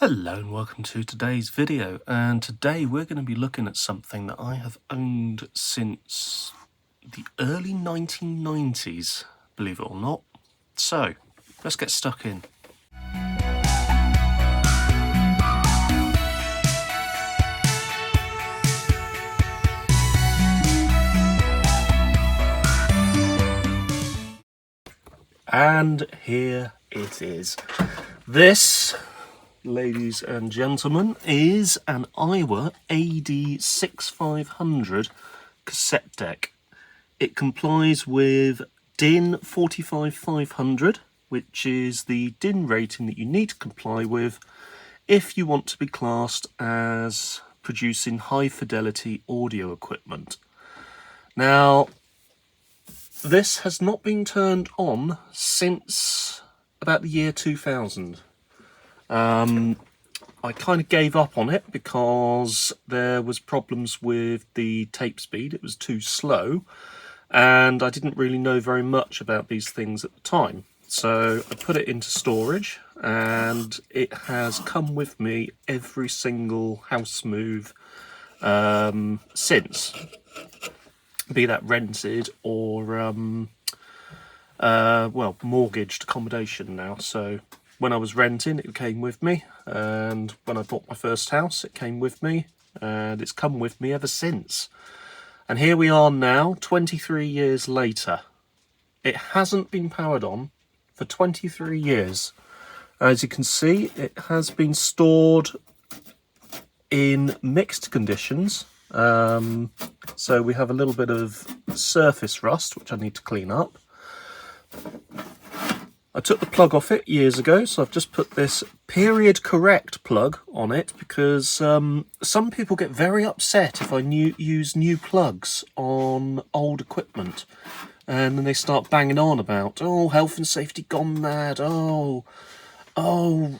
Hello and welcome to today's video, and today we're going to be looking at something that I have owned since the early 1990s, believe it or not. So let's get stuck in. And here it is. This, ladies and gentlemen, is an Aiwa AD6500 cassette deck. It complies with DIN 45500, which is the DIN rating that you need to comply with if you want to be classed as producing high fidelity audio equipment. Now, this has not been turned on since about the year 2000. I kind of gave up on it because there was problems with the tape speed. It was too slow, and I didn't really know very much about these things at the time. So I put it into storage, and it has come with me every single house move since. Be that rented or well, mortgaged accommodation now. So when I was renting, it came with me, and when I bought my first house, it came with me, and it's come with me ever since. And here we are now, 23 years later. It hasn't been powered on for 23 years. As you can see, it has been stored in mixed conditions. So we have a little bit of surface rust, which I need to clean up. I took the plug off it years ago, so I've just put this period correct plug on it because some people get very upset if I use new plugs on old equipment, and then they start banging on about, oh, health and safety gone mad, and all of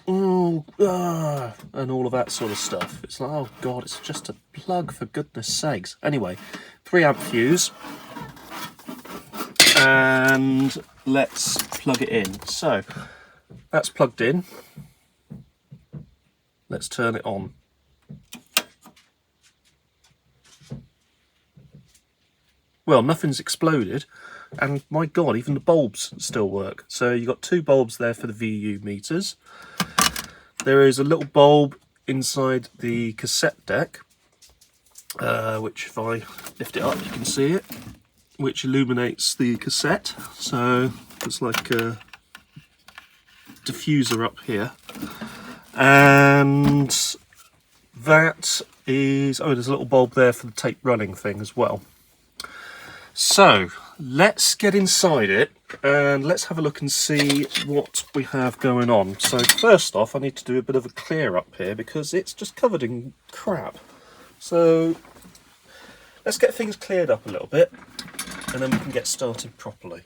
that sort of stuff. It's like, oh god, it's just a plug, for goodness sakes. Anyway, 3 amp fuse, and let's plug it in. So that's plugged in. Let's turn it on. Well, nothing's exploded, and my god, even the bulbs still work. So you've got 2 bulbs there for the VU meters. There is a little bulb inside the cassette deck, which if I lift it up you can see it, which illuminates the cassette. So it's like a diffuser up here, and that is, oh, there's a little bulb there for the tape running thing as well. So let's get inside it and let's have a look and see what we have going on. So first off, I need to do a bit of a clear up here because it's just covered in crap. So let's get things cleared up a little bit, and then we can get started properly.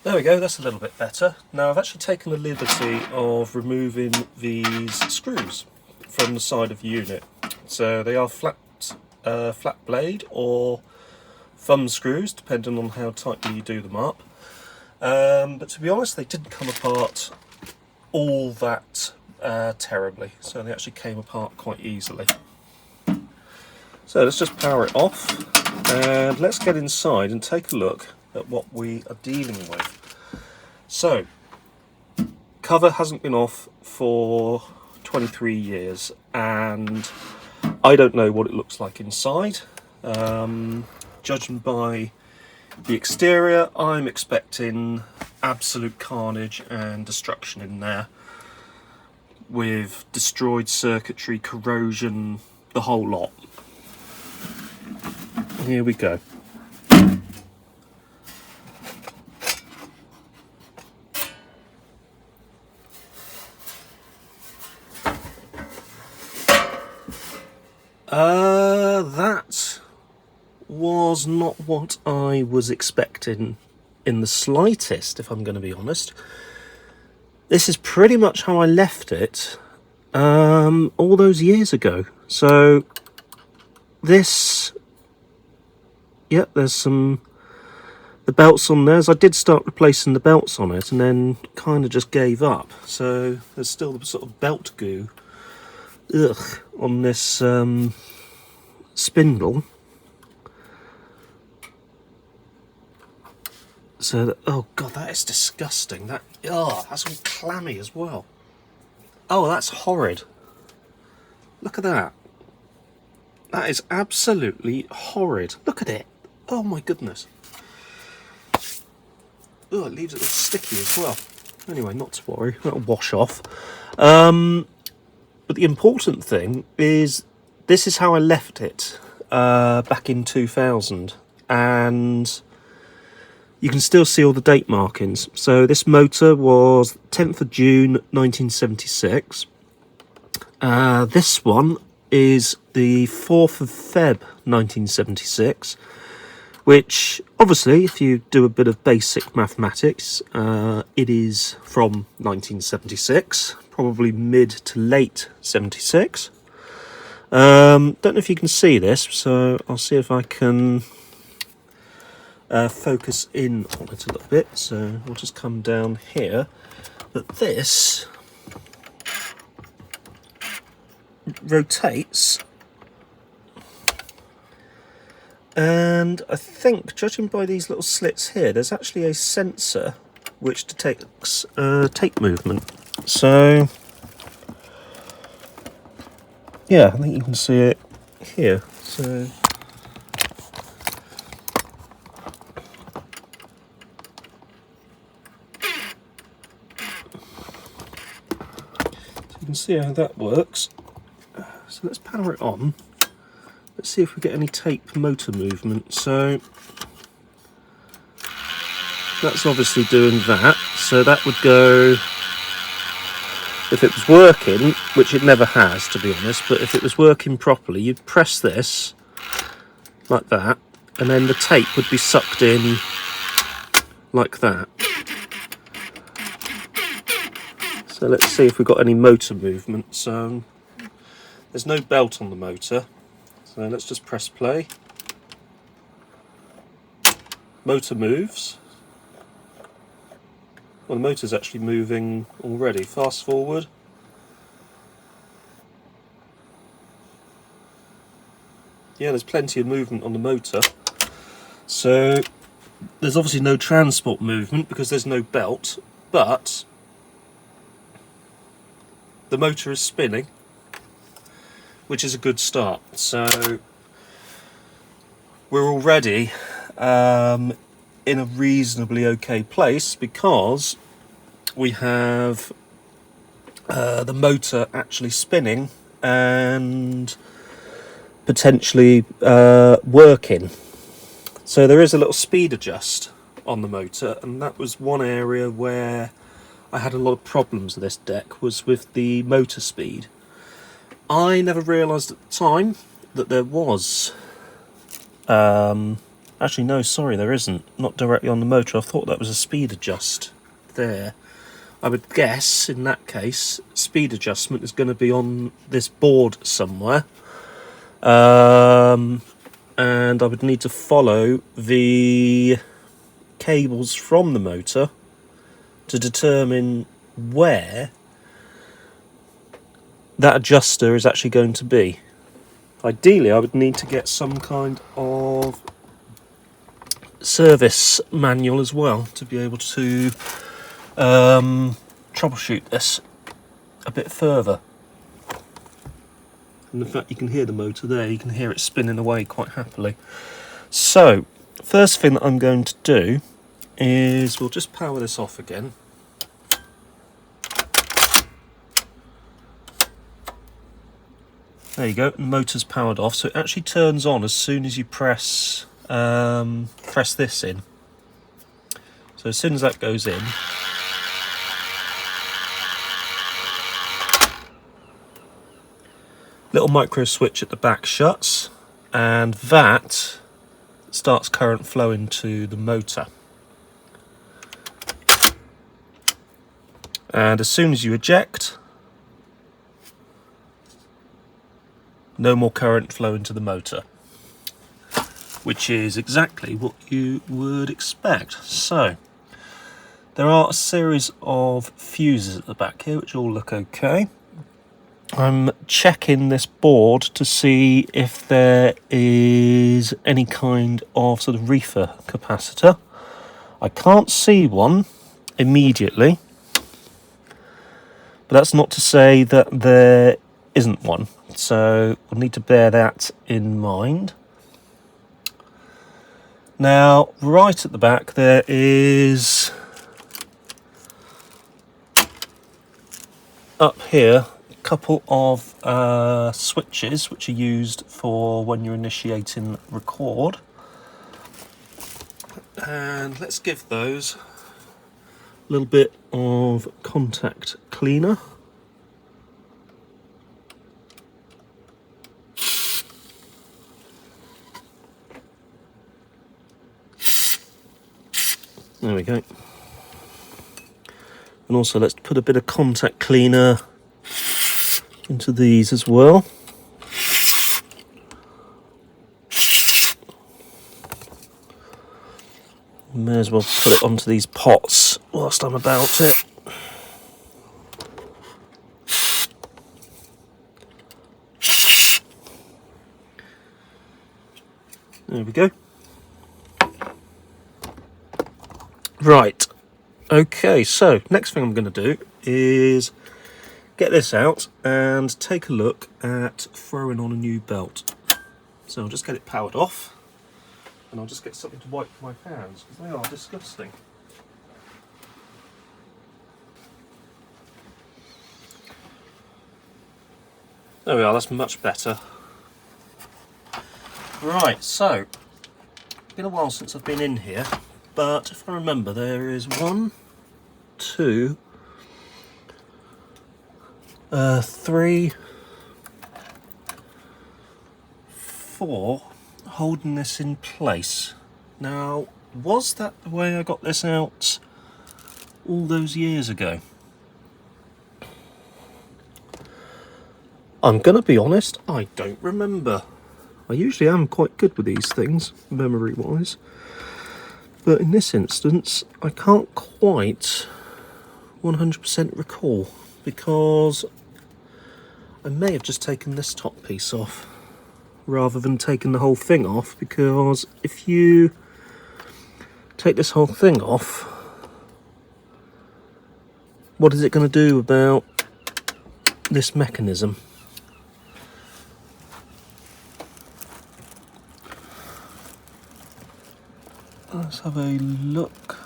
There we go, that's a little bit better. Now I've actually taken the liberty of removing these screws from the side of the unit. So they are flat blade or thumb screws, depending on how tightly you do them up. But to be honest, they didn't come apart all that terribly. So they actually came apart quite easily. So let's just power it off, and let's get inside and take a look at what we are dealing with. So, cover hasn't been off for 23 years, and I don't know what it looks like inside. Judging by the exterior, I'm expecting absolute carnage and destruction in there, with destroyed circuitry, corrosion, the whole lot. Here we go. That was not what I was expecting in the slightest, if I'm going to be honest. This is pretty much how I left it all those years ago. So this, yep, there's some the belts on there. As I did start replacing the belts on it and then kind of just gave up. So there's still the sort of belt goo on this spindle. So that, oh god, that is disgusting. That's all clammy as well. Oh, that's horrid. Look at that. That is absolutely horrid. Look at it. Oh my goodness. Oh, it leaves it sticky as well. Anyway, not to worry, that'll wash off. But the important thing is, this is how I left it back in 2000. And you can still see all the date markings. So this motor was 10th of June 1976. This one is the 4th of Feb 1976, which obviously, if you do a bit of basic mathematics, it is from 1976, probably mid to late 76. Don't know if you can see this, so I'll see if I can focus in on it a little bit. So we'll just come down here. But this rotates, and I think, judging by these little slits here, there's actually a sensor which detects tape movement. So yeah, I think you can see it here. So you can see how that works. So let's power it on. Let's see if we get any tape motor movement. So that's obviously doing that. So that would go, if it was working, which it never has to be honest, but if it was working properly, you'd press this like that, and then the tape would be sucked in like that. So let's see if we've got any motor movement. So there's no belt on the motor, so let's just press play. Motor moves. Well, the motor's actually moving already. Fast forward. Yeah, there's plenty of movement on the motor. So there's obviously no transport movement because there's no belt, but the motor is spinning, which is a good start. So we're already in a reasonably okay place, because we have the motor actually spinning and potentially working. So there is a little speed adjust on the motor, and that was one area where I had a lot of problems with this deck, was with the motor speed. I never realised at the time that there was actually no, sorry, there isn't, not directly on the motor. I thought that was a speed adjust there. I would guess in that case speed adjustment is going to be on this board somewhere, and I would need to follow the cables from the motor to determine where that adjuster is actually going to be. Ideally, I would need to get some kind of service manual as well to be able to troubleshoot this a bit further. And the fact you can hear the motor there, you can hear it spinning away quite happily. So, first thing that I'm going to do is we'll just power this off again. There you go, the motor's powered off, so it actually turns on as soon as you press this in. So as soon as that goes in, little micro switch at the back shuts, and that starts current flowing to the motor. And as soon as you eject, no more current flowing to the motor. which is exactly what you would expect. So there are a series of fuses at the back here which all look okay. I'm checking this board to see if there is any kind of sort of reefer capacitor. I can't see one immediately, but that's not to say that there isn't one, so we'll need to bear that in mind. Now, right at the back there is, up here, a couple of switches which are used for when you're initiating record. And let's give those a little bit of contact cleaner. There we go. And also let's put a bit of contact cleaner into these as well. May as well put it onto these pots whilst I'm about it. There we go. Right, okay, so next thing I'm going to do is get this out and take a look at throwing on a new belt. So I'll just get it powered off and I'll just get something to wipe my hands because they are disgusting. There we are, that's much better. Right, so, it's been a while since I've been in here. But if I remember, there is 1, 2, 3, 4 holding this in place. Now, was that the way I got this out all those years ago? I'm going to be honest, I don't remember. I usually am quite good with these things, memory-wise. But in this instance, I can't quite 100% recall because I may have just taken this top piece off rather than taking the whole thing off, because if you take this whole thing off, what is it going to do about this mechanism? Let's have a look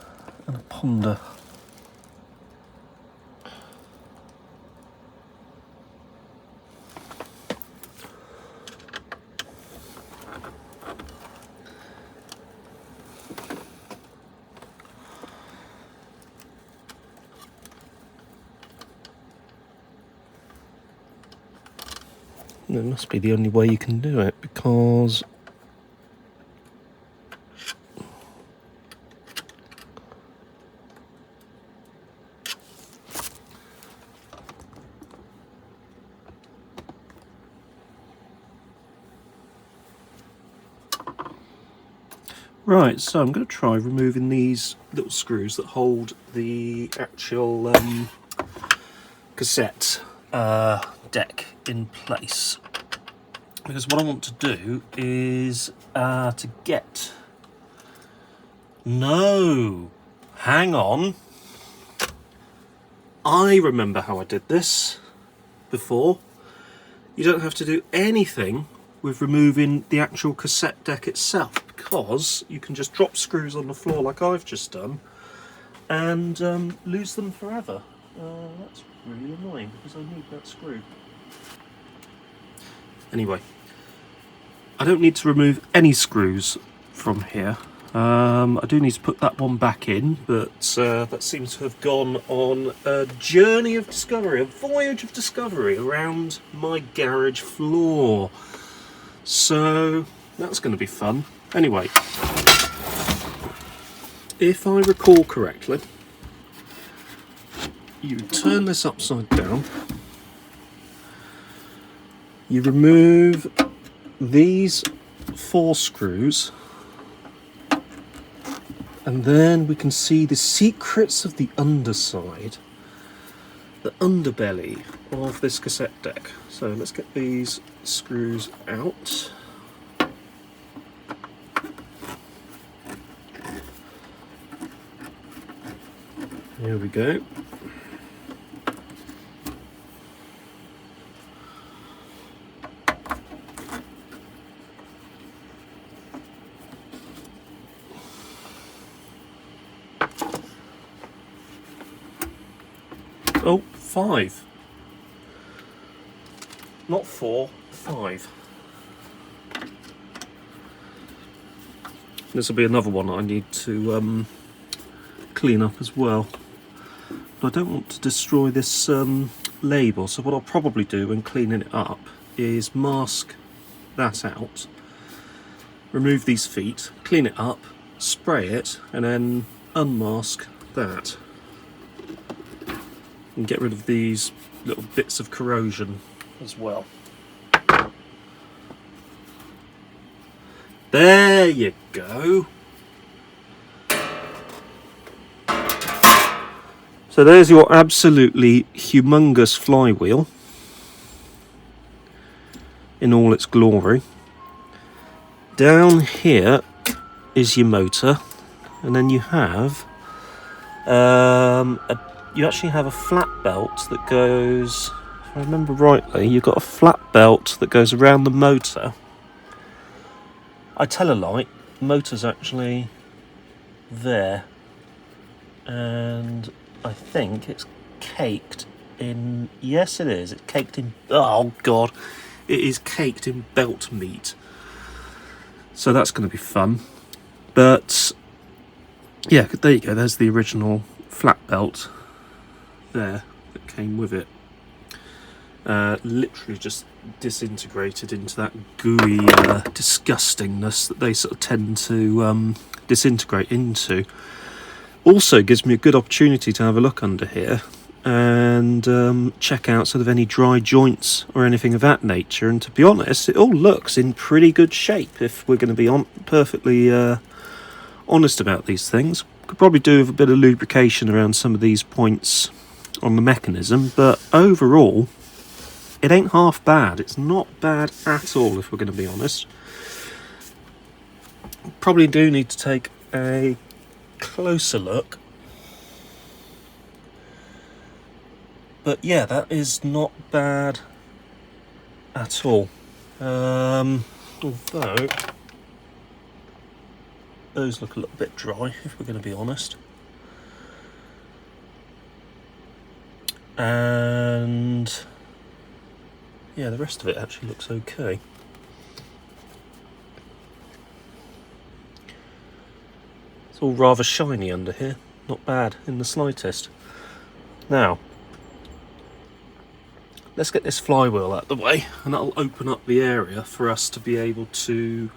and a ponder. It must be the only way you can do it, because right, so I'm going to try removing these little screws that hold the actual cassette deck in place, because what I want to do is to get... No! Hang on! I remember how I did this before. You don't have to do anything with removing the actual cassette deck itself, because you can just drop screws on the floor like I've just done and lose them forever. That's really annoying because I need that screw. Anyway, I don't need to remove any screws from here. I do need to put that one back in, but that seems to have gone on a journey of discovery, a voyage of discovery around my garage floor. So that's going to be fun. Anyway, if I recall correctly, you turn this upside down, you remove these 4 screws And then we can see the secrets of the underside, the underbelly of this cassette deck. So let's get these screws out. Here we go. Oh, 5. Not 4, 5. This will be another one I need to clean up as well. But I don't want to destroy this label, so what I'll probably do when cleaning it up is mask that out, remove these feet, clean it up, spray it, and then unmask that. And get rid of these little bits of corrosion as well. There you go. So there's your absolutely humongous flywheel in all its glory. Down here is your motor, and then you have you actually have a flat belt that goes, if I remember rightly, you've got a flat belt that goes around the motor. I tell a lie, the motor's actually there, and I think it's caked in, yes it is, it's caked in, oh god, it is caked in belt meat. So that's going to be fun. But yeah, there you go, there's the original flat belt there that came with it. Literally just disintegrated into that gooey disgustingness that they sort of tend to disintegrate into. Also gives me a good opportunity to have a look under here and check out sort of any dry joints or anything of that nature, and to be honest, it all looks in pretty good shape if we're going to be perfectly honest about these things. Could probably do with a bit of lubrication around some of these points on the mechanism, but overall it ain't half bad. It's not bad at all if we're going to be honest. Probably do need to take a closer look, but yeah, that is not bad at all. Although those look a little bit dry if we're going to be honest. And yeah, the rest of it actually looks okay. It's all rather shiny under here, not bad in the slightest. Now, let's get this flywheel out of the way, and that'll open up the area for us to be able to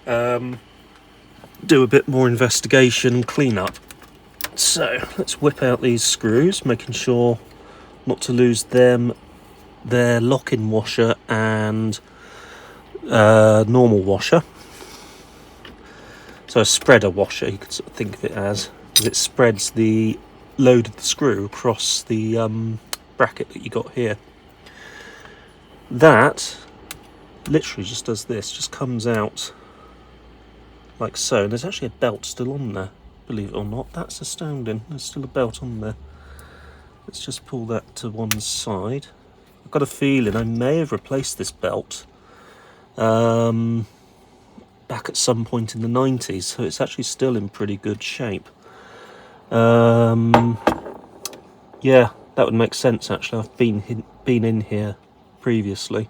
do a bit more investigation and clean up. So let's whip out these screws, making sure not to lose them, their lock-in washer and normal washer. So a spreader washer, you could sort of think of it as, because it spreads the load of the screw across the bracket that you got here. That literally just does this, just comes out like so. And there's actually a belt still on there, believe it or not. That's astounding, there's still a belt on there. Let's just pull that to one side. I've got a feeling I may have replaced this belt back at some point in the 90s, so it's actually still in pretty good shape. Yeah, that would make sense actually. I've been in here previously.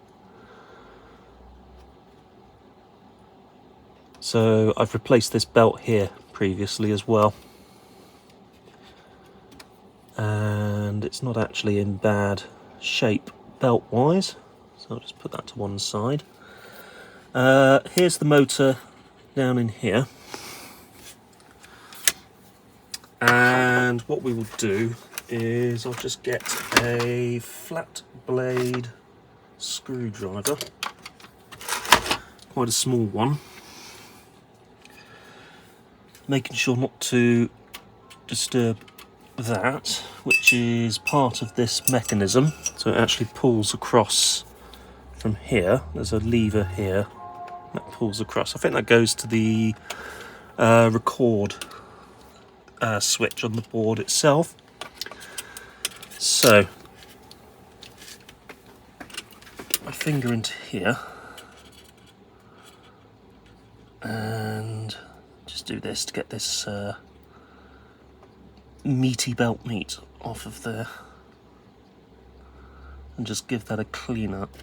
So I've replaced this belt here previously as well. And it's not actually in bad shape belt wise, so I'll just put that to one side. Here's the motor down in here, and what we will do is I'll just get a flat blade screwdriver, quite a small one. making sure not to disturb that, which is part of this mechanism. So it actually pulls across from here. There's a lever here that pulls across. I think that goes to the record switch on the board itself. So my finger into here and just do this to get this meaty belt meat off of there, and just give that a clean up.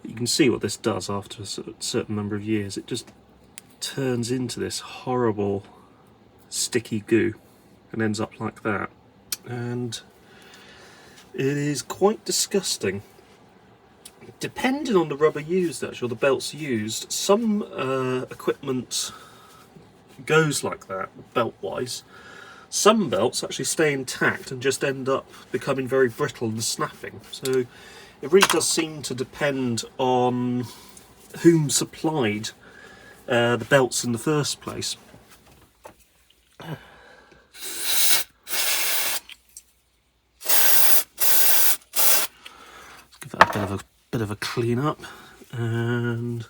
You can see what this does after a certain number of years. It just turns into this horrible sticky goo and ends up like that, and it is quite disgusting. Depending on the rubber used, actually, or the belts used, some equipment goes like that, belt-wise. Some belts actually stay intact and just end up becoming very brittle and snapping. So it really does seem to depend on whom supplied the belts in the first place. Let's give that a bit of a clean up, and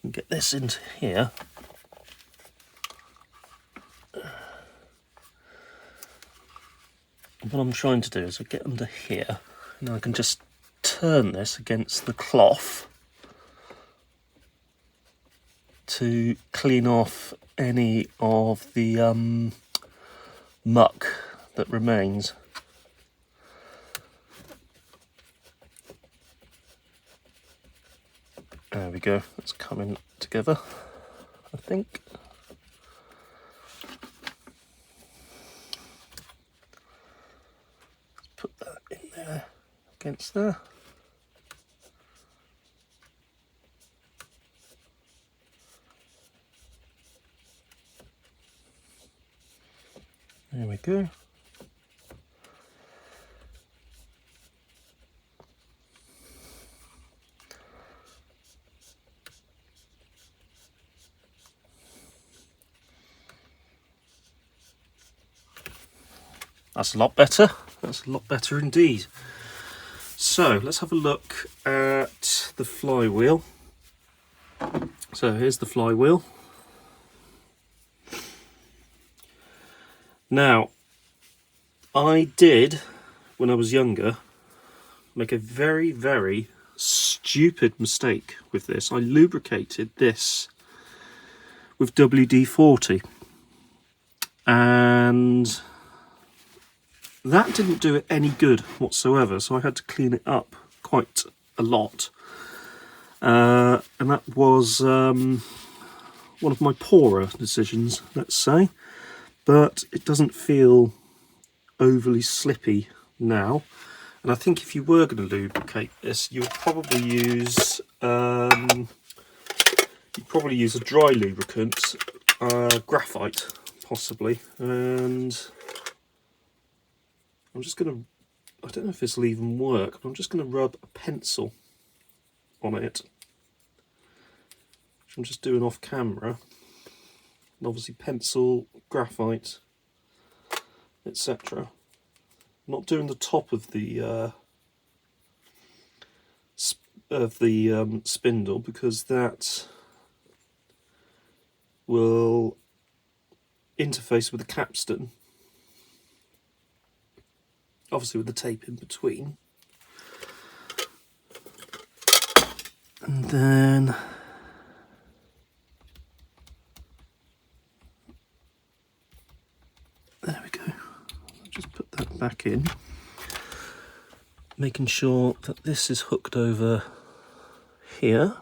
get this into here. What I'm trying to do is I get under here, and I can just turn this against the cloth to clean off any of the muck that remains. There we go, it's coming together, I think. Let's put that in there, against there. There we go. That's a lot better. That's a lot better indeed. So let's have a look at the flywheel. So here's the flywheel. Now, I did, when I was younger, make a very, very stupid mistake with this. I lubricated this with WD-40, and that didn't do it any good whatsoever, so I had to clean it up quite a lot. And that was one of my poorer decisions, let's say. But it doesn't feel overly slippy now. And I think if you were going to lubricate this, you would probably use a dry lubricant, graphite possibly. And I'm just going to, I don't know if this will even work, but I'm just going to rub a pencil on it, which I'm just doing off camera. And obviously pencil, graphite, etc. Not doing the top of the spindle, because that will interface with the capstan, obviously with the tape in between. And then there we go. I'll just put that back in, making sure that this is hooked over here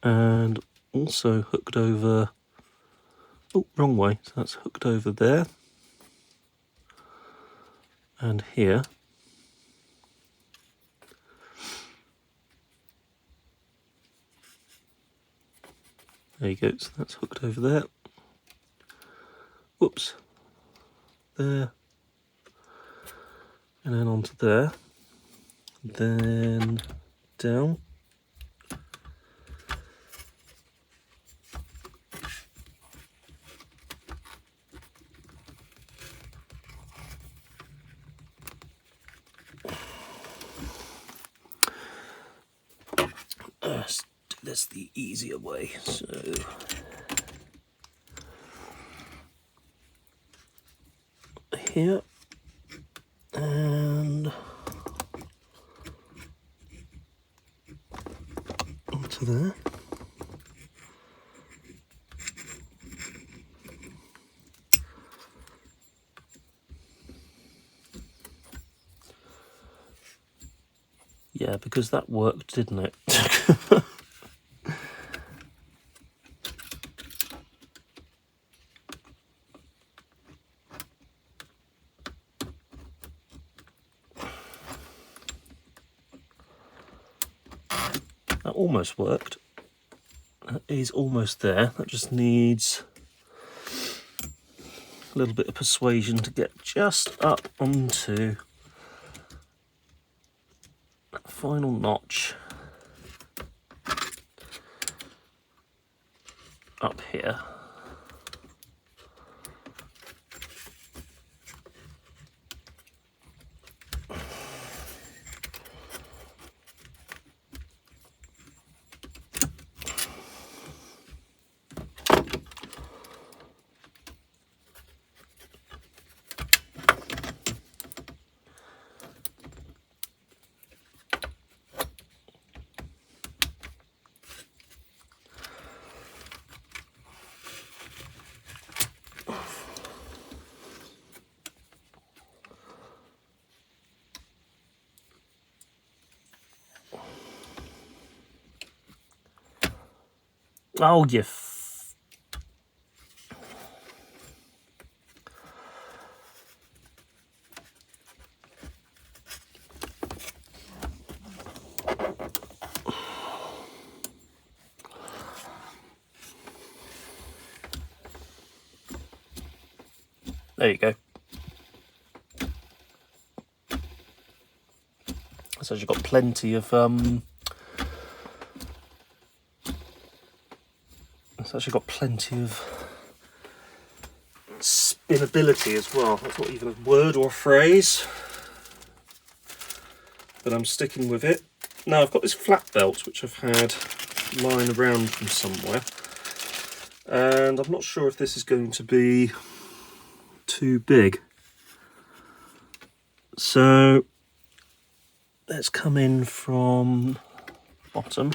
and also hooked over, oh, wrong way, so that's hooked over there and here. There you go, so that's hooked over there. Whoops. There. And then onto there. Then down. this the easier way. So here and onto there. Yeah, because that worked, didn't it? That almost worked. That is almost there. That just needs a little bit of persuasion to get just up onto that final notch up here. Oh, you There you go. So you've got plenty of it's actually got plenty of spinability as well. That's not even a word or a phrase, but I'm sticking with it. Now I've got this flat belt which I've had lying around from somewhere, and I'm not sure if this is going to be too big. So let's come in from bottom.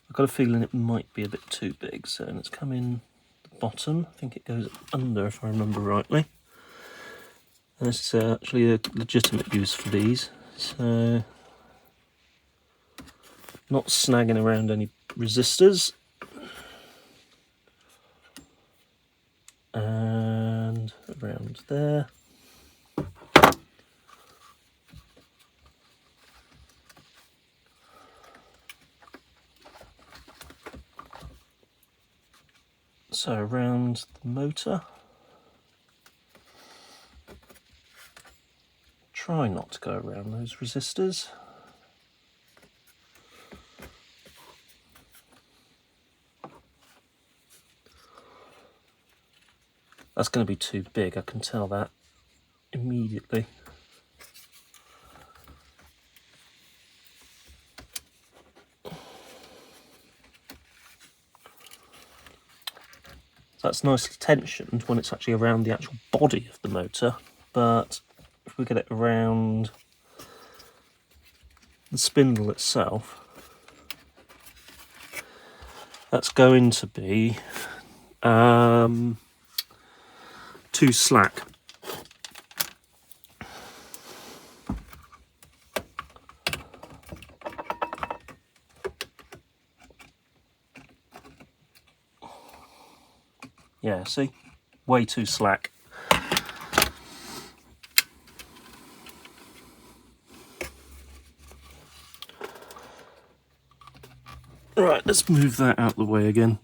I've got a feeling it might be a bit too big, so let's come in the bottom. I think it goes under if I remember rightly. And this is actually a legitimate use for these, so not snagging around any resistors. And around there. So around the motor. Try not to go around those resistors. That's going to be too big, I can tell that immediately. So that's nicely tensioned when it's actually around the actual body of the motor, but if we get it around the spindle itself, that's going to be too slack. Yeah, see? Way too slack. Right, let's move that out of the way again.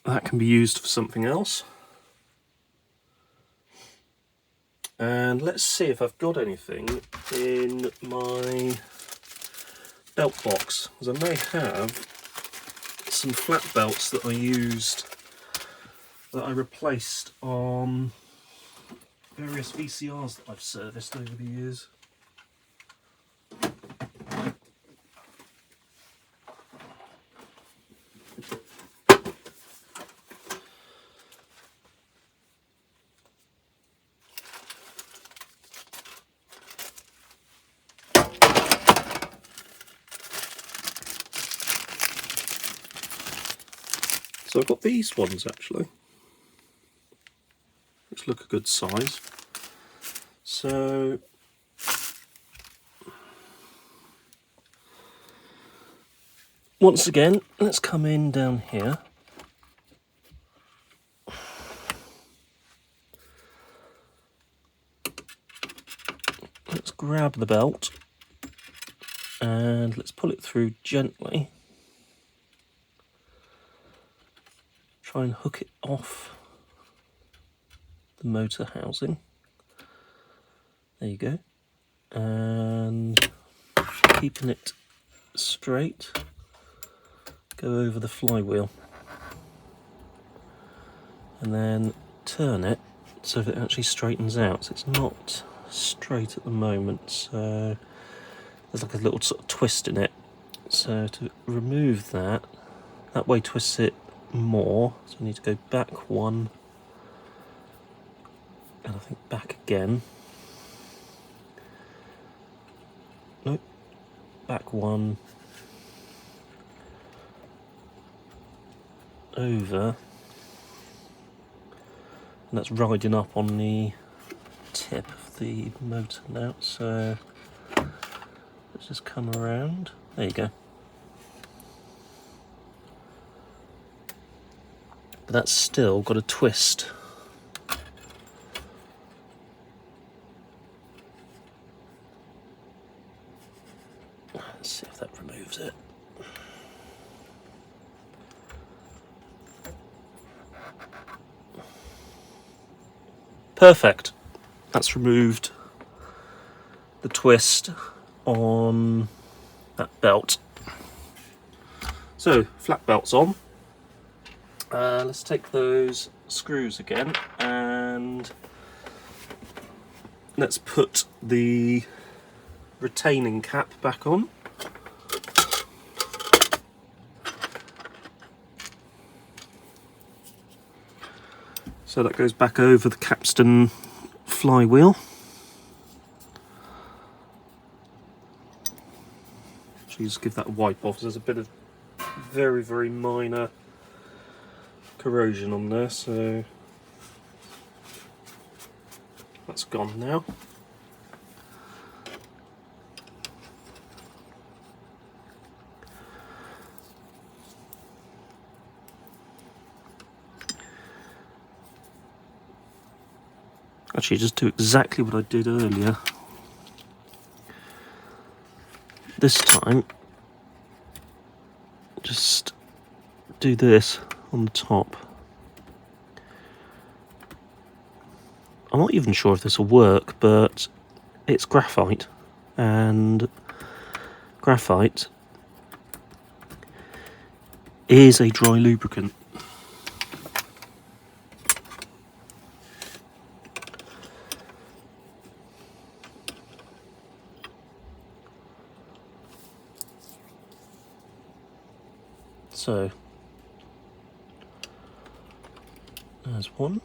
That can be used for something else. And let's see if I've got anything in my belt box, because I may have some flat belts that I used, that I replaced on various VCRs that I've serviced over the years. So I've got these ones actually, which look a good size. So once again, let's come in down here. Let's grab the belt and let's pull it through gently. Try and hook it off the motor housing. There you go. And keeping it straight, go over the flywheel. And then turn it so that it actually straightens out. So it's not straight at the moment, so there's like a little sort of twist in it. So to remove that, that way twists it more. So we need to go back one, and I think back again. Nope, back one, over, and that's riding up on the tip of the motor now. So let's just come around. There you go. But that's still got a twist. Let's see if that removes it. Perfect. That's removed the twist on that belt. So, flat belt's on. Let's take those screws again and let's put the retaining cap back on. So that goes back over the capstan flywheel. So you just give that a wipe off. There's a bit of very, very minor corrosion on there, so that's gone now. Actually, just do exactly what I did earlier. This time, just do this on the top. I'm not even sure if this will work, but it's graphite, and graphite is a dry lubricant. So, there's one.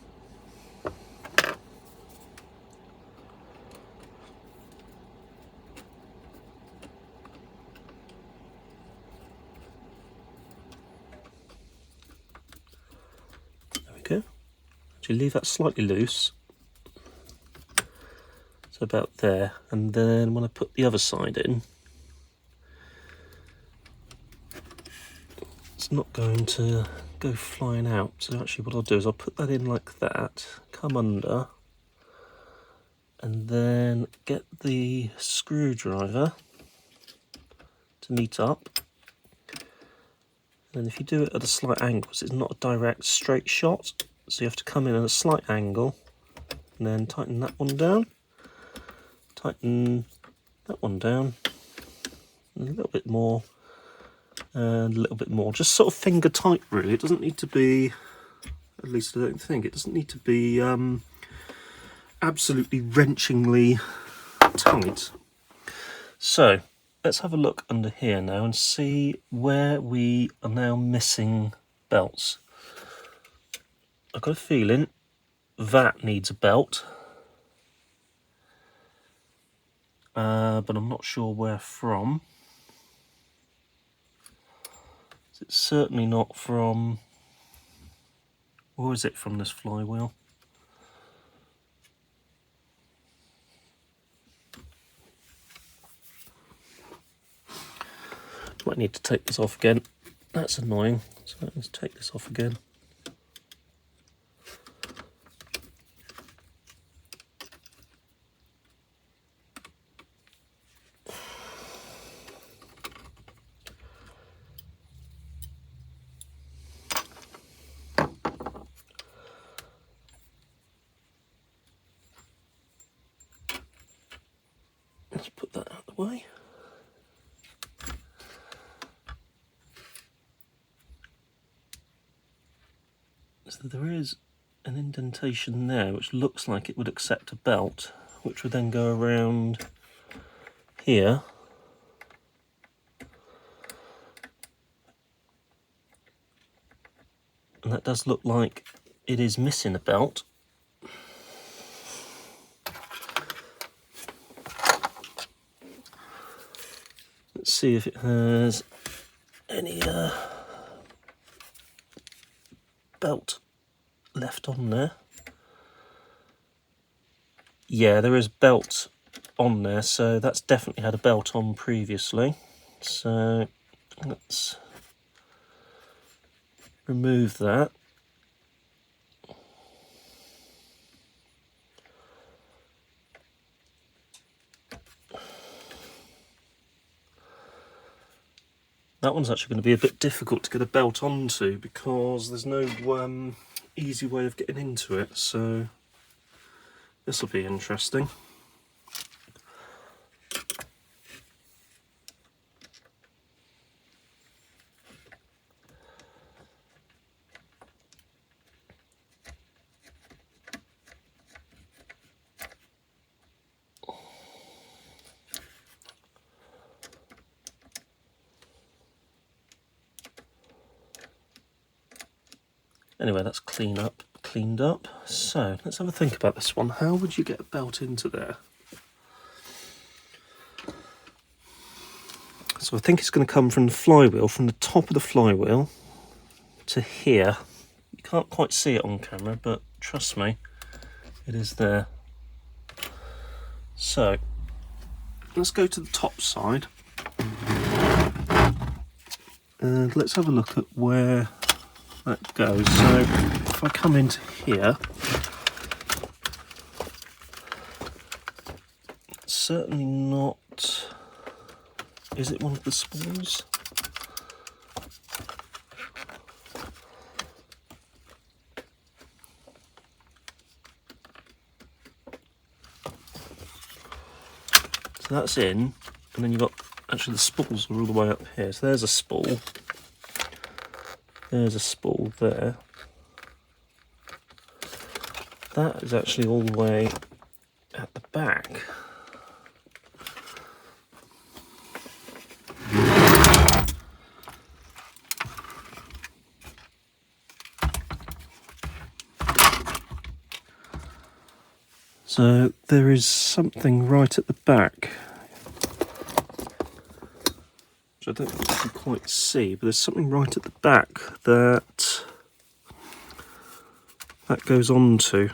There we go. Actually, leave that slightly loose. So about there, and then when I put the other side in, it's not going to go flying out. So actually what I'll do is I'll put that in like that, come under, and then get the screwdriver to meet up. And if you do it at a slight angle, it's not a direct straight shot, so you have to come in at a slight angle, and then tighten that one down, tighten that one down, and a little bit more, and a little bit more, just sort of finger tight really. It doesn't need to be, at least I don't think, it doesn't need to be absolutely wrenchingly tight. So let's have a look under here now and see where we are now missing belts. I've got a feeling that needs a belt, but I'm not sure where from. It's certainly not from Or is it from this flywheel? Might need to take this off again. That's annoying. So let's take this off again. Let's put that out of the way. So there is an indentation there which looks like it would accept a belt, which would then go around here. And that does look like it is missing a belt. Let's see if it has any belt left on there. Yeah, there is belt on there, so that's definitely had a belt on previously. So let's remove that. That one's actually going to be a bit difficult to get a belt onto because there's no easy way of getting into it, so this will be interesting. Anyway, that's cleaned up. So let's have a think about this one. How would you get a belt into there? So I think it's going to come from the flywheel, from the top of the flywheel to here. You can't quite see it on camera, but trust me, it is there. So let's go to the top side and let's have a look at where that goes. So if I come into here, it's certainly not. Is it one of the spools? So that's in, and then you've got, actually the spools are all the way up here. So there's a spool. There's a spool there. That is actually all the way at the back. So there is something right at the back, which I don't think you can quite see, but there's something right at the back that goes on to.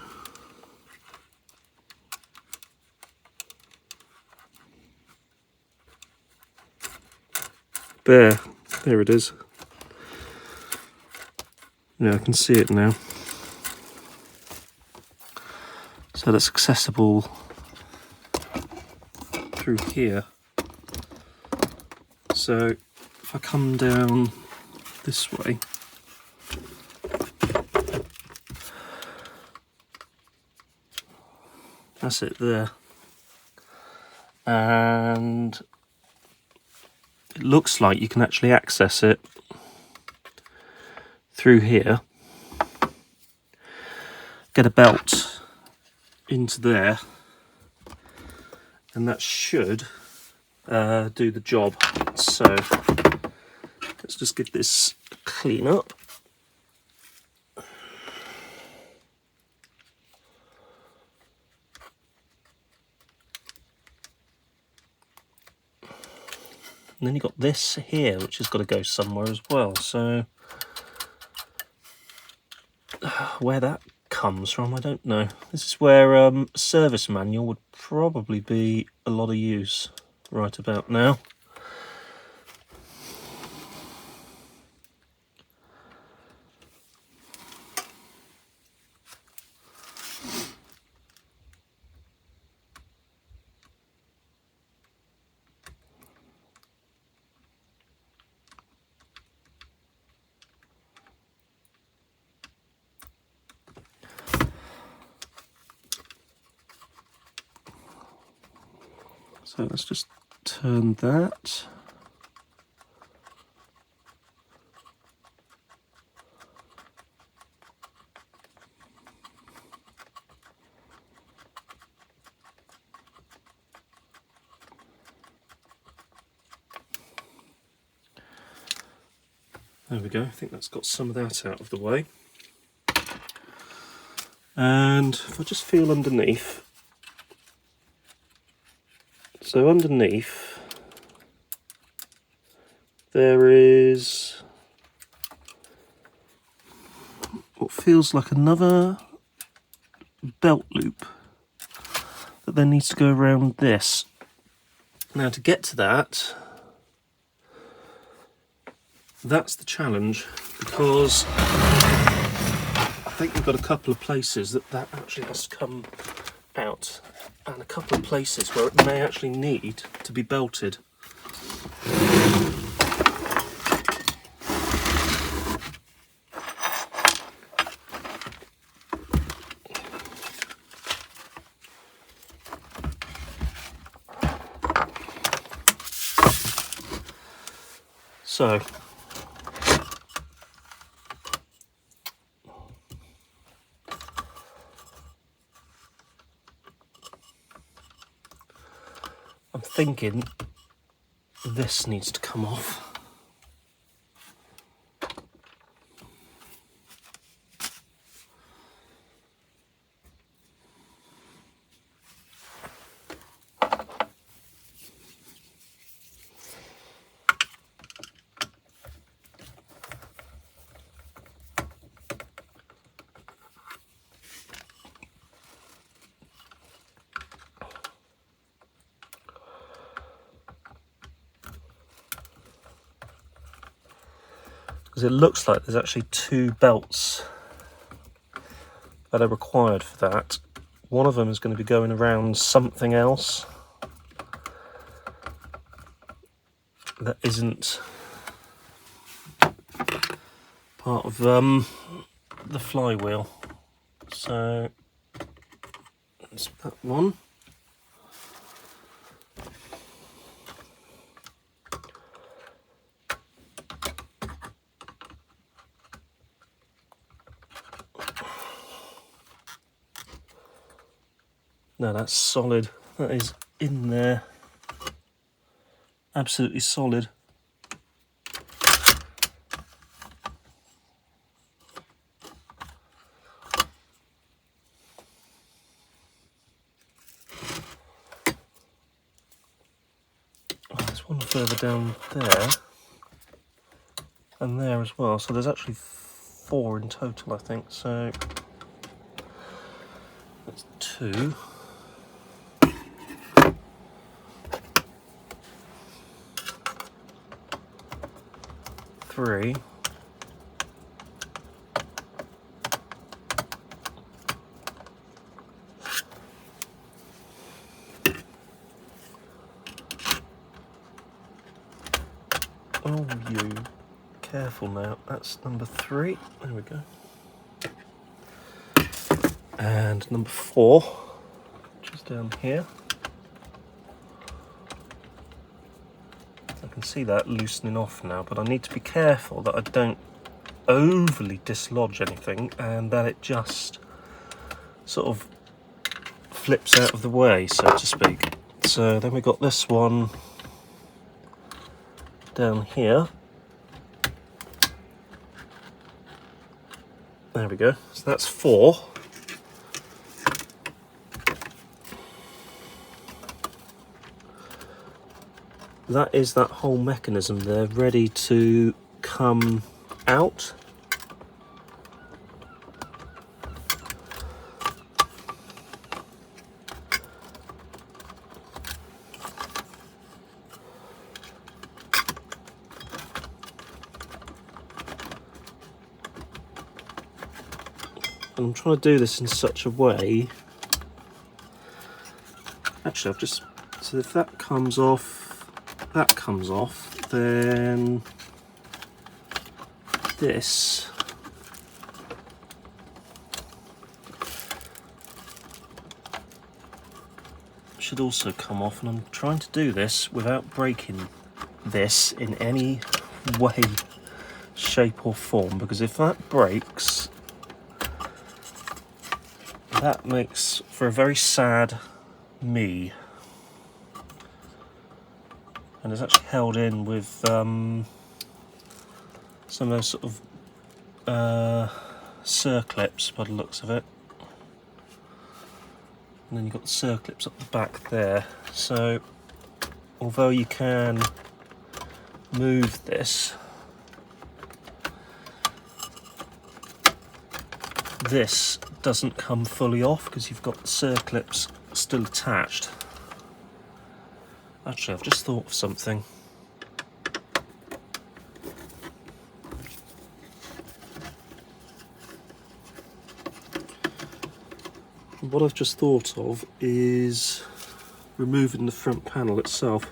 There it is. Yeah, I can see it now. So that's accessible through here. So if I come down this way, that's it there. And it looks like you can actually access it through here. Get a belt into there, and that should do the job. So let's just give this a clean up. And then you've got this here, which has got to go somewhere as well. So where that comes from, I don't know. This is where service manual would probably be a lot of use right about now. So let's just turn that. There we go, I think that's got some of that out of the way. And if I just feel underneath, so underneath there is what feels like another belt loop that then needs to go around this. Now to get to that, that's the challenge, because I think we've got a couple of places that actually has to come out, and a couple of places where it may actually need to be belted. So I'm thinking this needs to come off. Because it looks like there's actually two belts that are required for that. One of them is going to be going around something else that isn't part of the flywheel. So that's that one. No, that's solid. That is in there. Absolutely solid. Oh, there's one further down there. And there as well. So there's actually 4 in total, I think. So that's 2. 3. Oh, you. Careful now. That's number 3. There we go. And number 4, which is down here. I can see that loosening off now, but I need to be careful that I don't overly dislodge anything and that it just sort of flips out of the way, so to speak. So then we've got this one down here. There we go. So that's 4. That is that whole mechanism there, ready to come out. And I'm trying to do this in such a way. Actually, I've just, so if that comes off, then this should also come off, and I'm trying to do this without breaking this in any way, shape or form, because if that breaks, that makes for a very sad me. And it's actually held in with some of those sort of circlips by the looks of it. And then you've got the circlips up the back there. So although you can move this, this doesn't come fully off because you've got the circlips still attached. Actually, I've just thought of something. What I've just thought of is removing the front panel itself.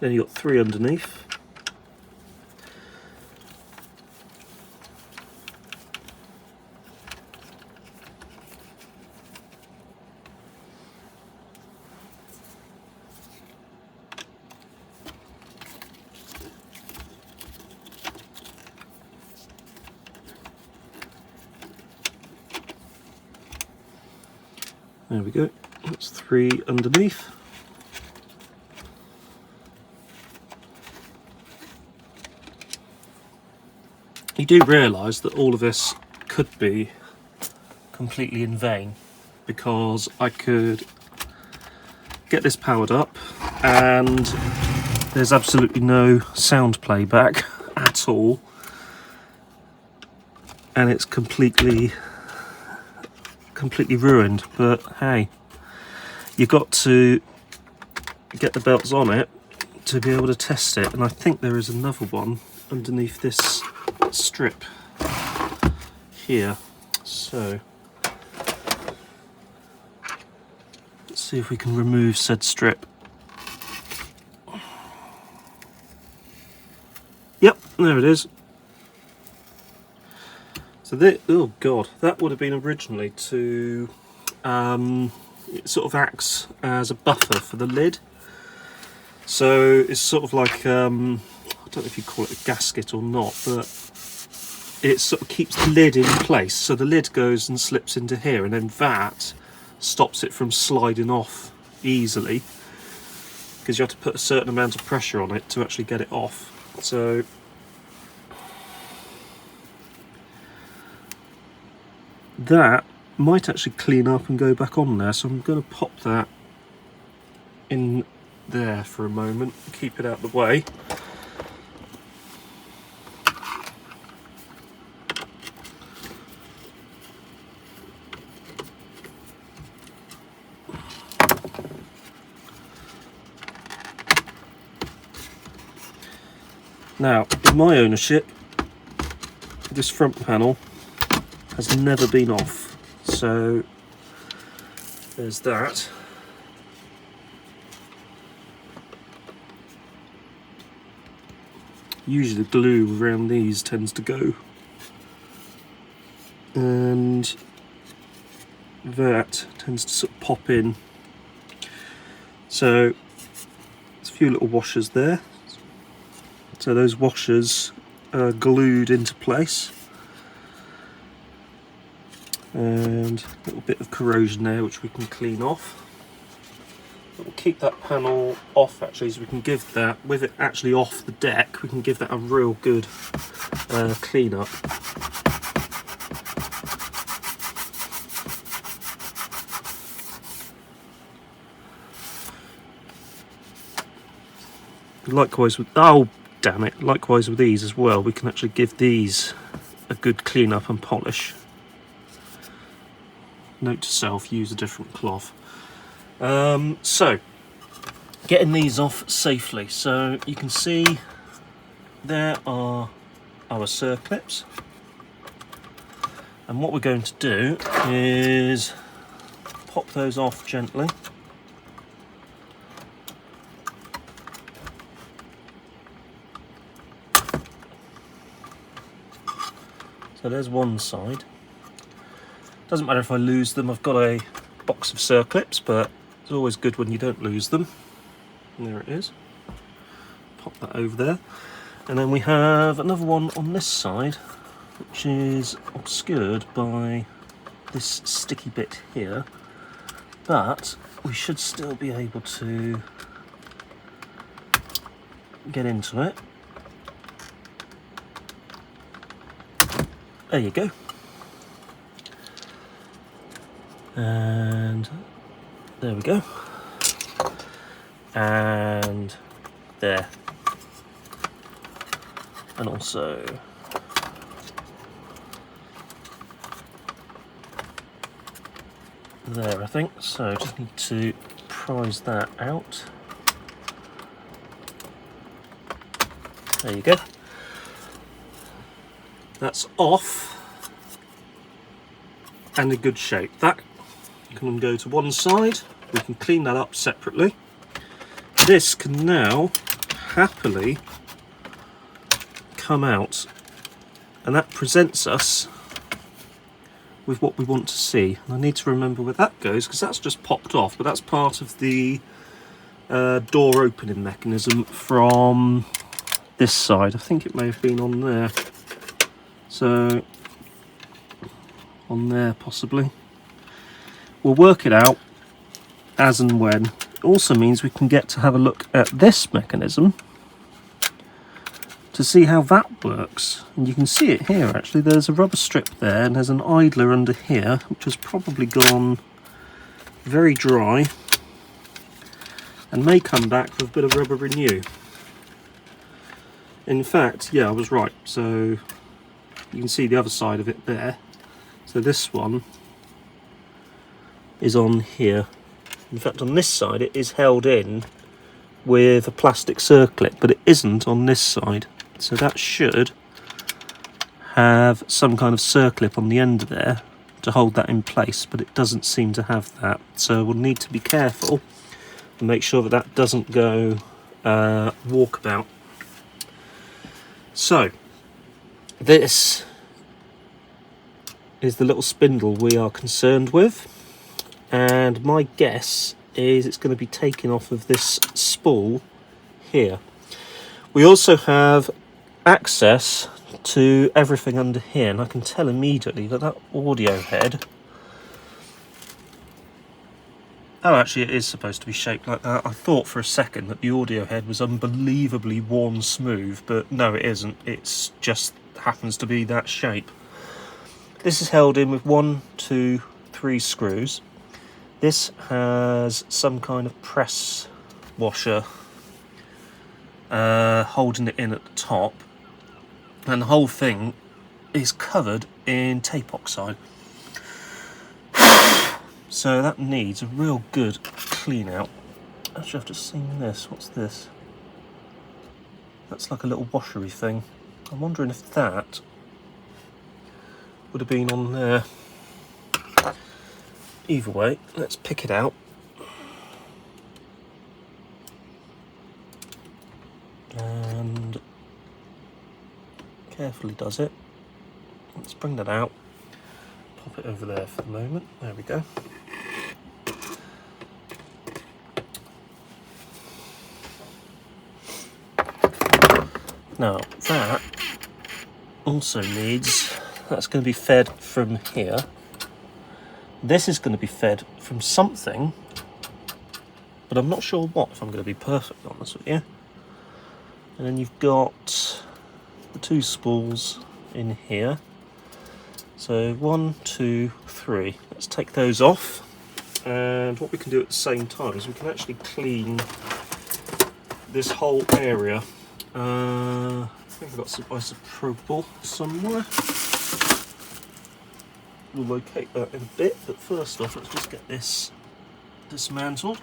Then you've got 3 underneath. There we go, that's 3 underneath. You do realise that all of this could be completely in vain, because I could get this powered up and there's absolutely no sound playback at all, and it's completely ruined. But hey, you've got to get the belts on it to be able to test it, and I think there is another one underneath this strip here. So let's see if we can remove said strip. Yep, there it is. So oh god, that would have been originally to it sort of acts as a buffer for the lid. So it's sort of like I don't know if you call it a gasket or not, but it sort of keeps the lid in place. So the lid goes and slips into here, and then that stops it from sliding off easily, because you have to put a certain amount of pressure on it to actually get it off. So that might actually clean up and go back on there, so I'm going to pop that in there for a moment, keep it out of the way. Now, in my ownership, this front panel has never been off, so there's that. Usually the glue around these tends to go, and that tends to sort of pop in. So there's a few little washers there. So those washers are glued into place, and a little bit of corrosion there which we can clean off. But we'll keep that panel off actually, so we can give that, with it actually off the deck, we can give that a real good clean up. Likewise with, oh damn it, likewise with these as well, we can actually give these a good clean up and polish. Note to self, use a different cloth. So, getting these off safely. So you can see there are our circlips. And what we're going to do is pop those off gently. So there's one side. Doesn't matter if I lose them, I've got a box of circlips, but it's always good when you don't lose them. And there it is. Pop that over there. And then we have another one on this side, which is obscured by this sticky bit here. But we should still be able to get into it. There you go. And there we go. And there. And also there, I think. So just need to prise that out. There you go. That's off and in good shape. That can go to one side. We can clean that up separately. This can now happily come out, and that presents us with what we want to see. And I need to remember where that goes because that's just popped off, but that's part of the door opening mechanism from this side. I think it may have been on there. So, on there possibly. We'll work it out as and when. It also means we can get to have a look at this mechanism to see how that works. And you can see it here actually. There's a rubber strip there and there's an idler under here which has probably gone very dry and may come back with a bit of rubber renew. In fact, yeah, I was right. So you can see the other side of it there. So this one is on here. In fact, on this side it is held in with a plastic circlip, but it isn't on this side. So that should have some kind of circlip on the end there to hold that in place, but it doesn't seem to have that. So we'll need to be careful and make sure that that doesn't go walkabout. So this is the little spindle we are concerned with, and my guess is it's going to be taken off of this spool here. We also have access to everything under here, and I can tell immediately that that audio head, oh actually it is supposed to be shaped like that. I thought for a second that the audio head was unbelievably worn smooth, but no it isn't, it's just happens to be that shape. This is held in with 1, 2, 3 screws. This has some kind of press washer holding it in at the top, and the whole thing is covered in tape oxide. So that needs a real good clean out. Actually, I've just seen this. What's this? That's like a little washery thing. I'm wondering if that would have been on there. Either way, let's pick it out. And carefully does it. Let's bring that out. Pop it over there for the moment. There we go. Now that also needs, that's going to be fed from here. This is going to be fed from something but I'm not sure what, if I'm going to be perfectly honest with you. And then you've got the 2 spools in here. So 1, 2, 3. Let's take those off. And what we can do at the same time is we can actually clean this whole area. I think I've got some isopropyl somewhere. We'll locate that in a bit, but first off, let's just get this dismantled.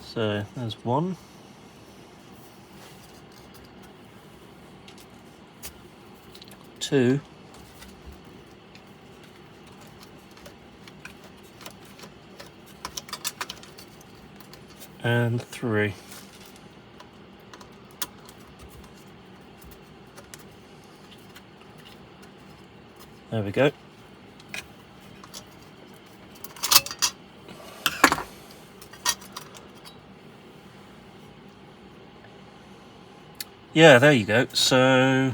So there's 1. 2. And 3. There we go. Yeah, there you go. So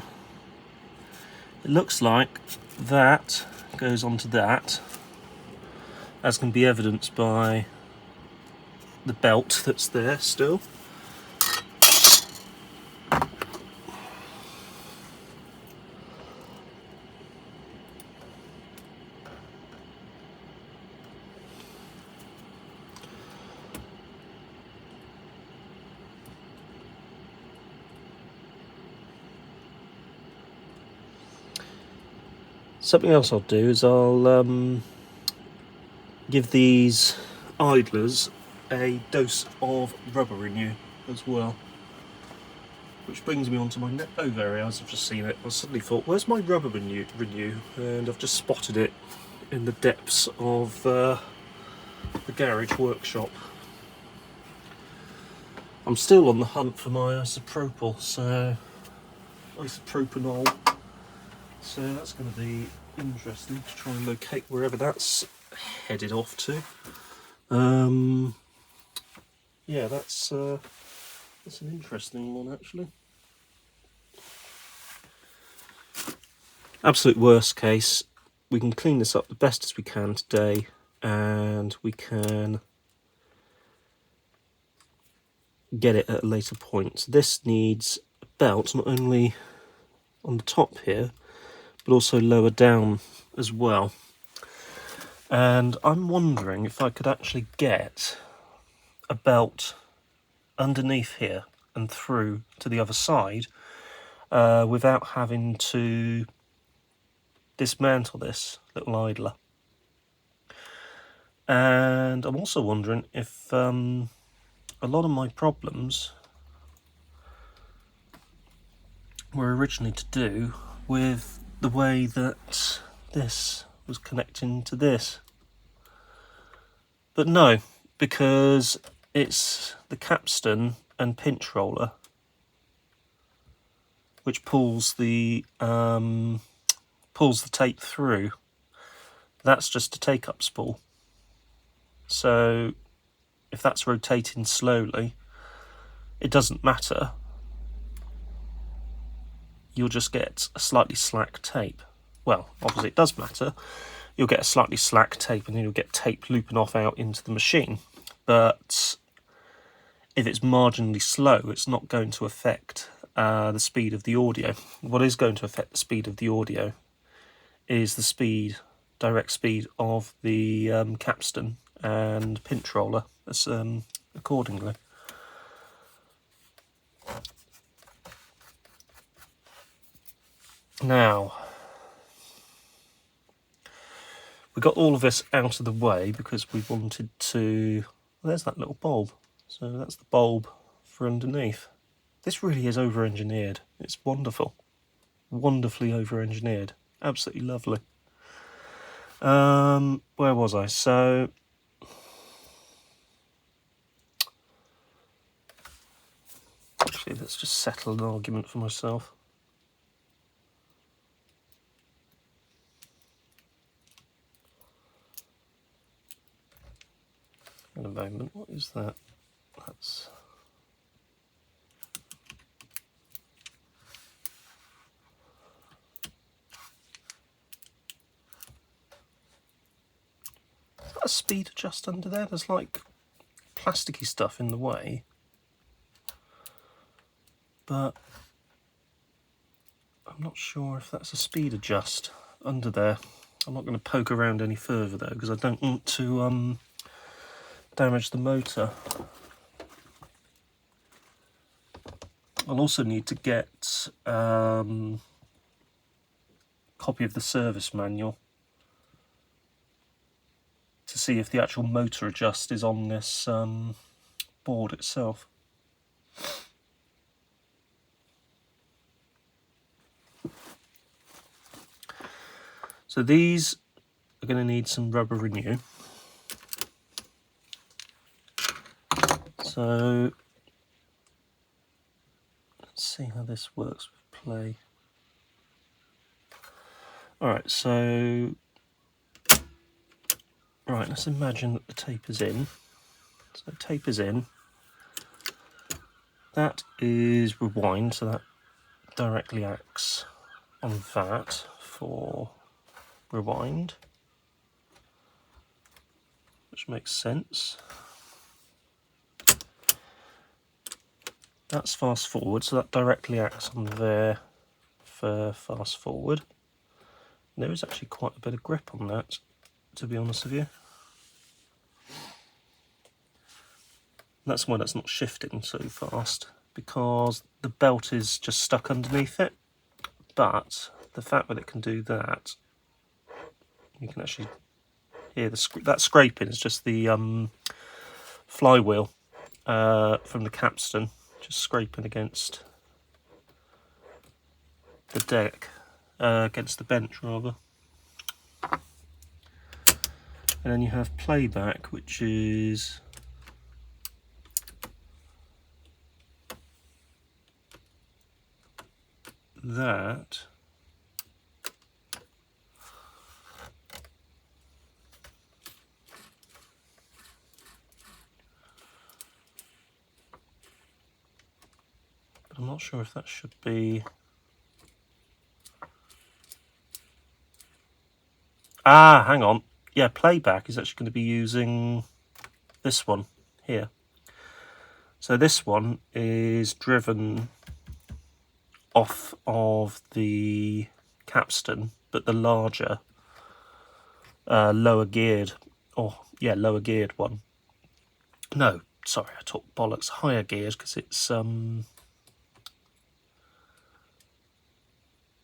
it looks like that goes onto that, as can be evidenced by the belt that's there still. Something else I'll do is I'll give these idlers a dose of rubber renew as well. Which brings me on to my over area. As I've just seen it, I suddenly thought, where's my rubber renew? And I've just spotted it in the depths of the garage workshop. I'm still on the hunt for my isopropyl, so isopropanol. So that's going to be interesting to try and locate wherever that's headed off to. Yeah, that's an interesting one actually. Absolute worst case, we can clean this up the best as we can today, and we can get it at a later point. So this needs a belt, not only on the top here, but also lower down as well. And I'm wondering if I could actually get a belt underneath here and through to the other side without having to dismantle this little idler. And I'm also wondering if a lot of my problems were originally to do with the way that this was connecting to this. But no, because it's the capstan and pinch roller which pulls the tape through. That's just a take-up spool. So if that's rotating slowly, it doesn't matter. You'll just get a slightly slack tape. Well, obviously it does matter. You'll get a slightly slack tape and then you'll get tape looping off out into the machine. But if it's marginally slow, it's not going to affect the speed of the audio. What is going to affect the speed of the audio is the speed, direct speed of the capstan and pinch roller accordingly. Now, we got all of this out of the way because we wanted to... Well, there's that little bulb. So that's the bulb for underneath. This really is over-engineered. It's wonderful. Wonderfully over-engineered. Absolutely lovely. Where was I? So... Actually, let's just settle an argument for myself. In a moment, what is that? That's... speed adjust under there? There's like plasticky stuff in the way, but I'm not sure if that's a speed adjust under there. I'm not going to poke around any further though, because I don't want to damage the motor. I'll also need to get a copy of the service manual to see if the actual motor adjust is on this board itself. So these are going to need some rubber renew. So let's see how this works with play. Alright, so right, let's imagine that the tape is in. So tape is in. That is rewind, so that directly acts on that for rewind, which makes sense. That's fast forward, so that directly acts on there for fast forward. And there is actually quite a bit of grip on that, to be honest with you. That's why that's not shifting so fast, because the belt is just stuck underneath it. But the fact that it can do that, you can actually hear that scraping is just the flywheel from the capstan just scraping against the deck, against the bench rather. And then you have playback, which is that. But I'm not sure if that should be... Ah, hang on. Yeah, playback is actually going to be using this one here. So this one is driven off of the capstan, but the larger, lower geared one. No, sorry, I talked bollocks. Higher geared, because it's no,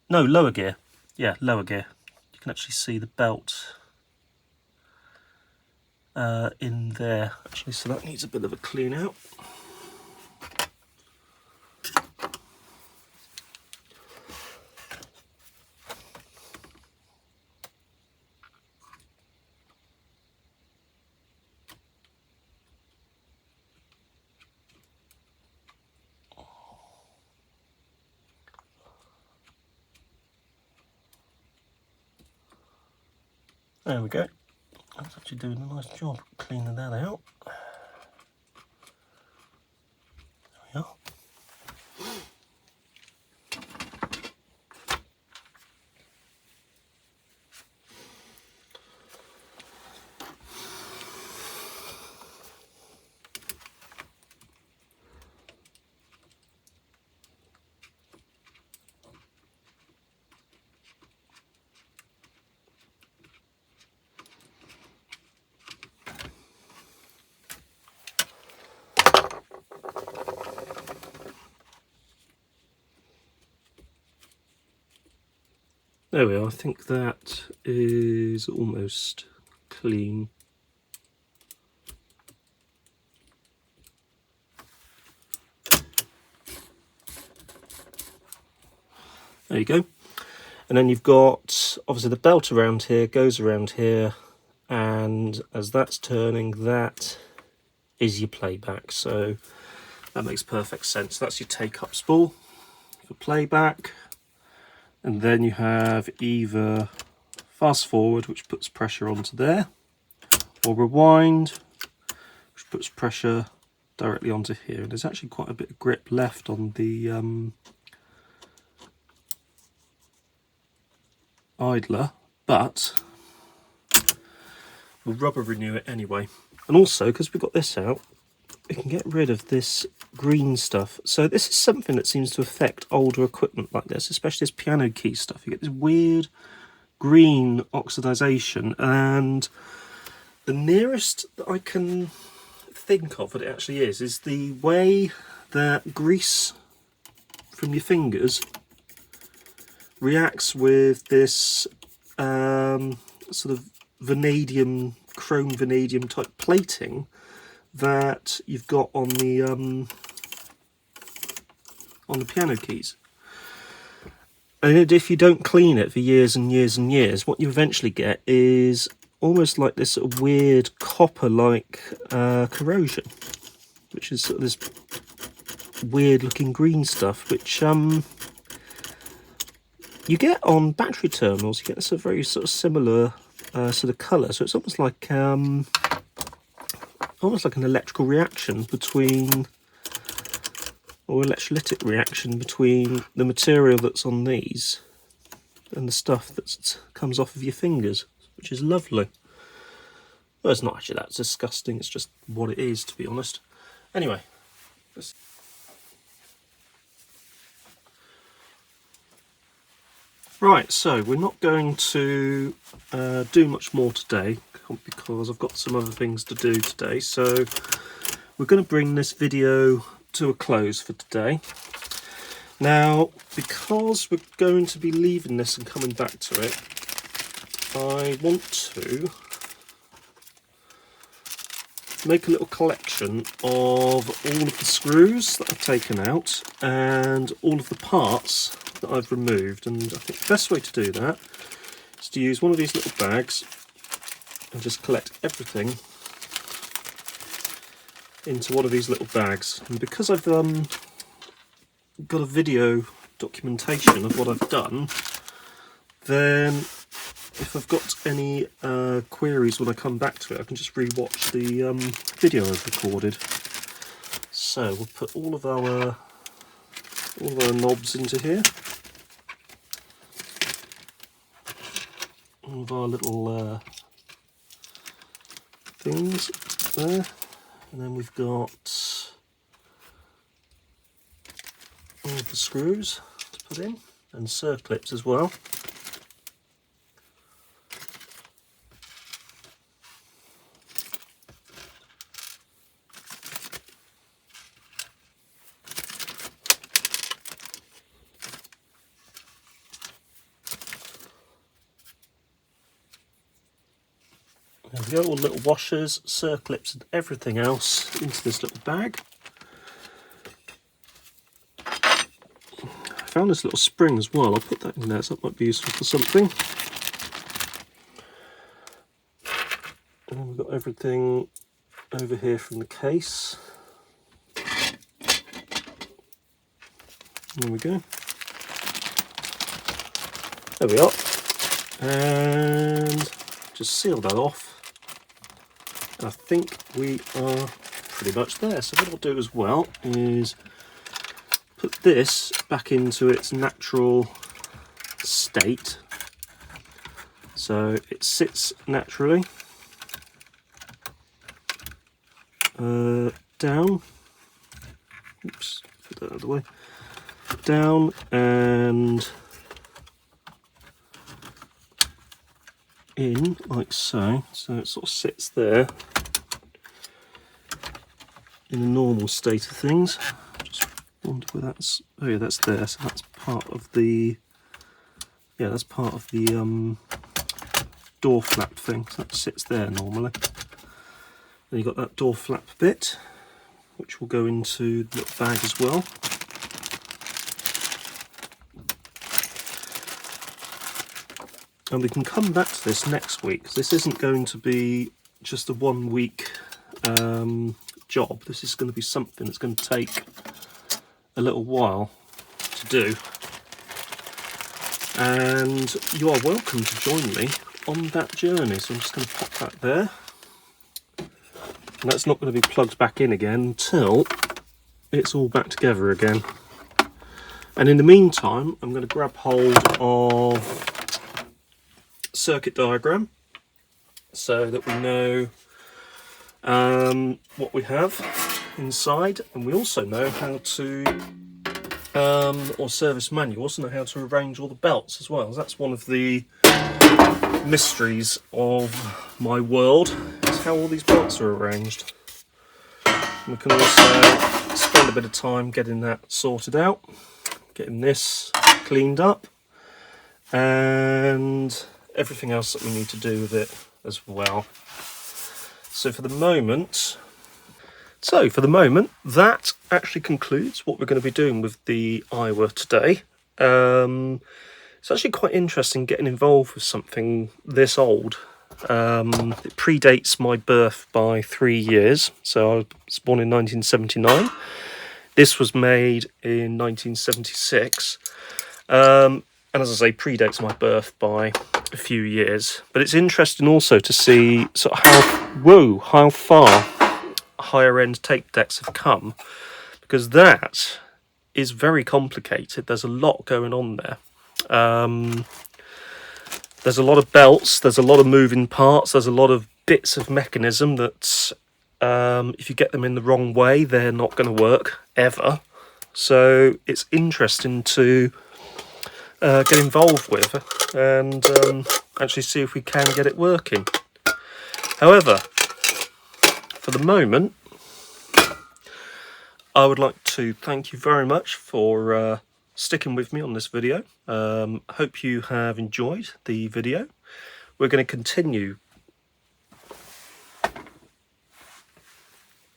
lower gear. Yeah, lower gear. You can actually see the belt in there, actually, so that needs a bit of a clean out. There we go. That's actually doing a nice job cleaning that out. There we are. There we are, I think that is almost clean. There you go. And then you've got, obviously the belt around here, goes around here, and as that's turning, that is your playback. So that makes perfect sense. That's your take-up spool for playback. And then you have either fast forward, which puts pressure onto there, or rewind, which puts pressure directly onto here. And there's actually quite a bit of grip left on the idler, but we'll rubber renew it anyway. And also, because we've got this out, we can get rid of this green stuff. So this is something that seems to affect older equipment like this, especially this piano key stuff. You get this weird green oxidization, and the nearest that I can think of that it actually is the way that grease from your fingers reacts with this sort of vanadium, chrome vanadium type plating that you've got on the piano keys. And if you don't clean it for years and years and years, what you eventually get is almost like this sort of weird copper-like corrosion, which is sort of this weird-looking green stuff, which you get on battery terminals. You get this very sort of similar sort of colour. So it's almost like an electrical reaction between, or electrolytic reaction between the material that's on these and the stuff that comes off of your fingers, which is lovely. Well, it's not actually that disgusting, it's just what it is, to be honest. Anyway, right, so we're not going to do much more today because I've got some other things to do today. So we're going to bring this video to a close for today. Now, because we're going to be leaving this and coming back to it, I want to make a little collection of all of the screws that I've taken out and all of the parts that I've removed. And I think the best way to do that is to use one of these little bags and just collect everything into one of these little bags. And because I've got a video documentation of what I've done, then if I've got any queries when I come back to it, I can just re-watch the video I've recorded. So we'll put all of our knobs into here, all of our little things there, and then we've got all of the screws to put in, and circlips as well. There we go, all little washers, circlips and everything else into this little bag. I found this little spring as well, I'll put that in there, so that might be useful for something. And then we've got everything over here from the case. There we go. There we are. And just seal that off. I think we are pretty much there. So what I'll do as well is put this back into its natural state. So it sits naturally down. Oops, put that out of the way. Down and in like so. So it sort of sits there in the normal state of things. Just wonder where that's. Oh yeah, that's there. So that's part of the. Yeah, that's part of the door flap thing. So that sits there normally. Then you've got that door flap bit, which will go into the little bag as well. And we can come back to this next week, because this isn't going to be just a 1 week job. This is going to be something that's going to take a little while to do. And you are welcome to join me on that journey. So I'm just going to pop that there. And that's not going to be plugged back in again until it's all back together again. And in the meantime, I'm going to grab hold of circuit diagram, so that we know what we have inside, and we also know how to, or service manual, also know how to arrange all the belts as well. That's one of the mysteries of my world, is how all these belts are arranged. We can also spend a bit of time getting that sorted out, getting this cleaned up, and everything else that we need to do with it as well. So for the moment, that actually concludes what we're going to be doing with the Aiwa today. It's actually quite interesting getting involved with something this old. It predates my birth by 3 years, so I was born in 1979. This was made in 1976, and as I say, predates my birth by a few years. But it's interesting also to see sort of how far higher end tape decks have come, because that is very complicated. There's a lot going on there. There's a lot of belts, there's a lot of moving parts, there's a lot of bits of mechanism that if you get them in the wrong way, they're not going to work ever. So it's interesting to get involved with and actually see if we can get it working. However, for the moment, I would like to thank you very much for sticking with me on this video. Hope you have enjoyed the video. We're going to continue.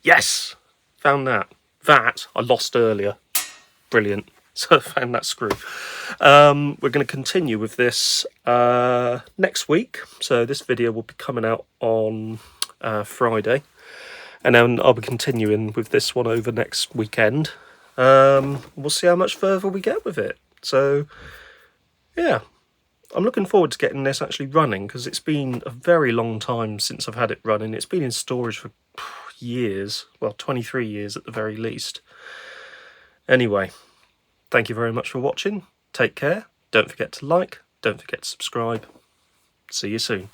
Yes! Found that. That I lost earlier. Brilliant. So I found that screw. We're going to continue with this next week. So this video will be coming out on Friday. And then I'll be continuing with this one over next weekend. We'll see how much further we get with it. So, yeah. I'm looking forward to getting this actually running, because it's been a very long time since I've had it running. It's been in storage for years. Well, 23 years at the very least. Anyway, thank you very much for watching. Take care. Don't forget to like. Don't forget to subscribe. See you soon.